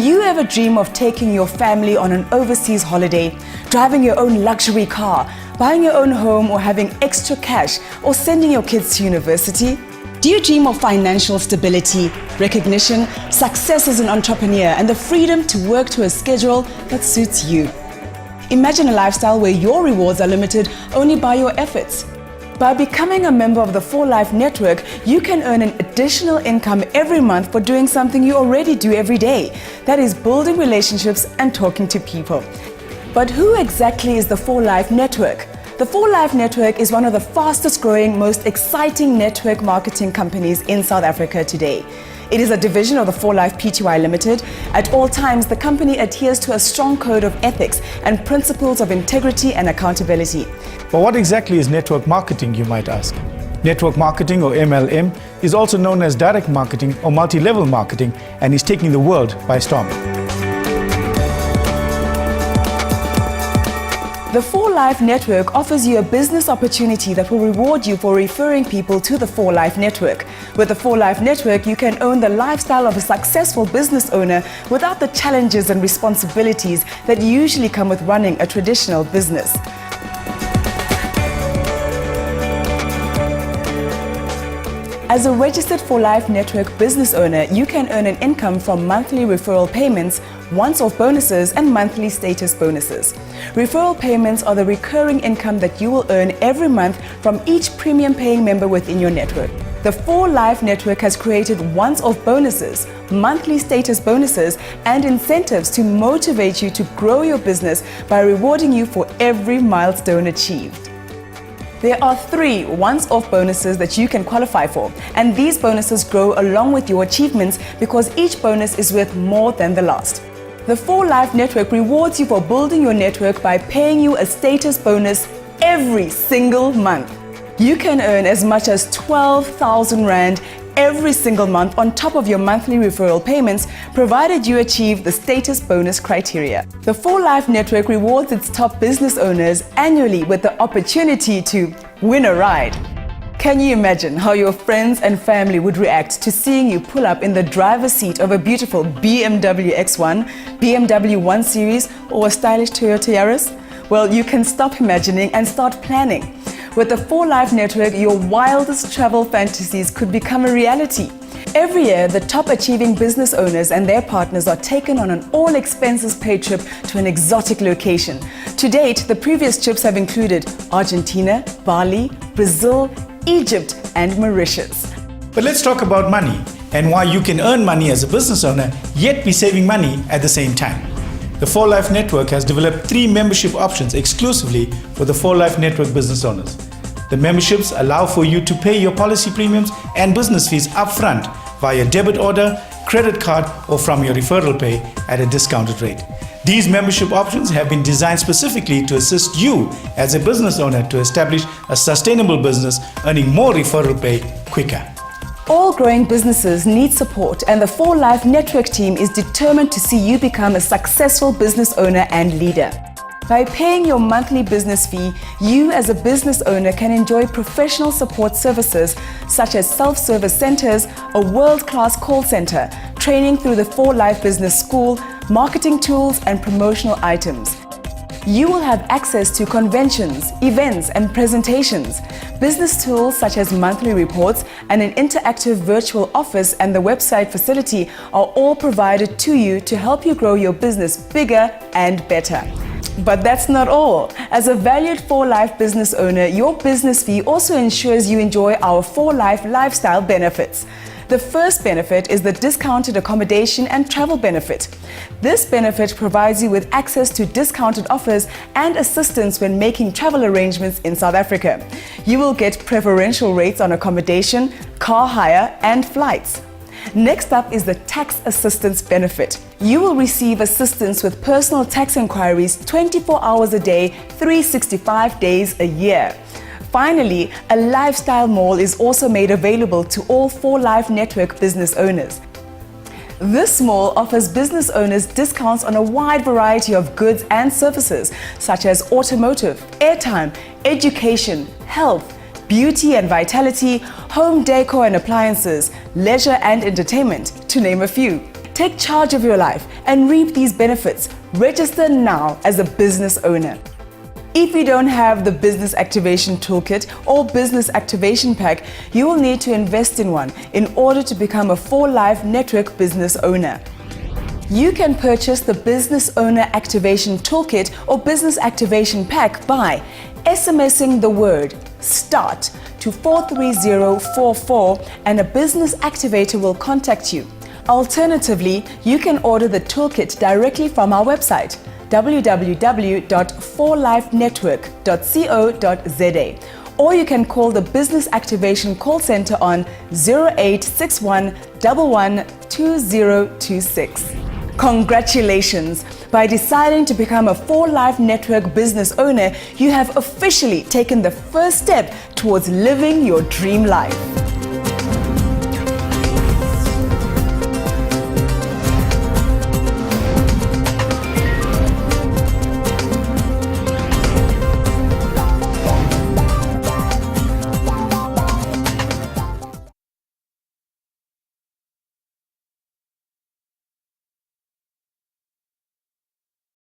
you ever dream of taking your family on an overseas holiday, driving your own luxury car, buying your own home, or having extra cash, or sending your kids to university? Do you dream of financial stability, recognition, success as an entrepreneur, and the freedom to work to a schedule that suits you? Imagine a lifestyle where your rewards are limited only by your efforts. By becoming a member of the 4Life Network, you can earn an additional income every month for doing something you already do every day. That is building relationships and talking to people. But who exactly is the 4Life Network? The 4Life Network is one of the fastest growing, most exciting network marketing companies in South Africa today. It is a division of the 4Life Pty Limited. At all times, the company adheres to a strong code of ethics and principles of integrity and accountability. But what exactly is network marketing, you might ask? Network marketing, or MLM, is also known as direct marketing or multi-level marketing and is taking the world by storm. The 4Life Network offers you a business opportunity that will reward you for referring people to the 4Life Network. With the 4Life Network, you can own the lifestyle of a successful business owner without the challenges and responsibilities that usually come with running a traditional business. As a registered 4Life Network business owner, you can earn an income from monthly referral payments, once-off bonuses, and monthly status bonuses. Referral payments are the recurring income that you will earn every month from each premium-paying member within your network. The 4Life Network has created once-off bonuses, monthly status bonuses, and incentives to motivate you to grow your business by rewarding you for every milestone achieved. There are 3 once-off bonuses that you can qualify for, and these bonuses grow along with your achievements because each bonus is worth more than the last. The 4Life Network rewards you for building your network by paying you a status bonus every single month. You can earn as much as 12,000 Rand every single month on top of your monthly referral payments, provided you achieve the status bonus criteria. The 4Life Network rewards its top business owners annually with the opportunity to win a ride. Can you imagine how your friends and family would react to seeing you pull up in the driver's seat of a beautiful BMW X1, BMW 1 Series, or a stylish Toyota Yaris? Well, you can stop imagining and start planning. With the 4Life Network, your wildest travel fantasies could become a reality. Every year, the top achieving business owners and their partners are taken on an all-expenses-paid trip to an exotic location. To date, the previous trips have included Argentina, Bali, Brazil, Egypt, and Mauritius. But let's talk about money and why you can earn money as a business owner yet be saving money at the same time. The 4Life Network has developed 3 membership options exclusively for the 4Life Network business owners. The memberships allow for you to pay your policy premiums and business fees upfront via debit order, credit card, or from your referral pay at a discounted rate. These membership options have been designed specifically to assist you as a business owner to establish a sustainable business, earning more referral pay quicker. All growing businesses need support, and the 4Life Network team is determined to see you become a successful business owner and leader. By paying your monthly business fee, you as a business owner can enjoy professional support services such as self-service centers, a world-class call center, training through the 4Life Business School, marketing tools, and promotional items. You will have access to conventions, events, and presentations. Business tools such as monthly reports and an interactive virtual office and the website facility are all provided to you to help you grow your business bigger and better. But that's not all. As a valued 4Life business owner, your business fee also ensures you enjoy our 4Life lifestyle benefits. The first benefit is the discounted accommodation and travel benefit. This benefit provides you with access to discounted offers and assistance when making travel arrangements in South Africa. You will get preferential rates on accommodation, car hire, and flights. Next up is the tax assistance benefit. You will receive assistance with personal tax inquiries 24 hours a day, 365 days a year. Finally, a lifestyle mall is also made available to all 4Life Network business owners. This mall offers business owners discounts on a wide variety of goods and services, such as automotive, airtime, education, health, beauty and vitality, home decor and appliances, leisure and entertainment, to name a few. Take charge of your life and reap these benefits. Register now as a business owner. If you don't have the Business Activation Toolkit or Business Activation Pack, you will need to invest in one in order to become a 4Life Network business owner. You can purchase the Business Owner Activation Toolkit or Business Activation Pack by SMSing the word START to 43044 and a business activator will contact you. Alternatively, you can order the toolkit directly from our website www.4lifenetwork.co.za, or you can call the Business Activation Call Center on 0861 112026. Congratulations! By deciding to become a 4Life Network business owner, you have officially taken the first step towards living your dream life.